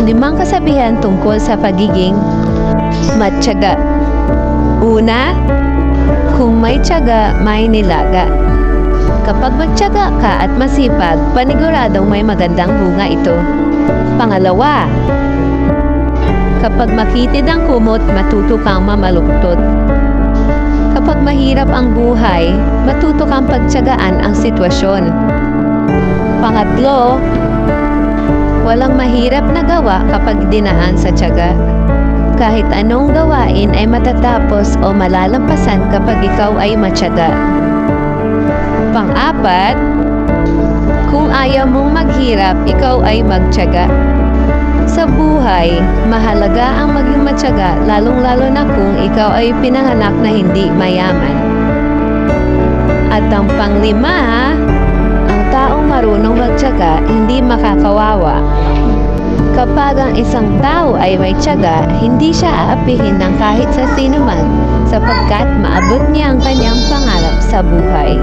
5 kasabihan tungkol sa pagiging matyaga. Una, kung may tiyaga, may nilaga. Kapag magtiyaga ka at masipag, paniguradong may magandang bunga ito. Pangalawa, kapag makitid ang kumot, matuto kang mamaluktot. Kapag mahirap ang buhay, matuto kang pagtiyagaan ang sitwasyon. Pangatlo, walang mahirap na gawa kapag dinaan sa tiyaga. Kahit anong gawain ay matatapos o malalampasan kapag ikaw ay matyaga. Pang-apat, kung ayaw mong maghirap, ikaw ay magtiyaga. Sa buhay, mahalaga ang maging matyaga, lalong-lalo na kung ikaw ay pinanganak na hindi mayaman. At ang panglima, ang taong marunong magtiyaga, hindi makakawawa. Kapag ang isang tao ay may tiyaga, hindi siya aapihin ng kahit sa sino man, sapagkat maabot niya ang kanyang pangarap sa buhay.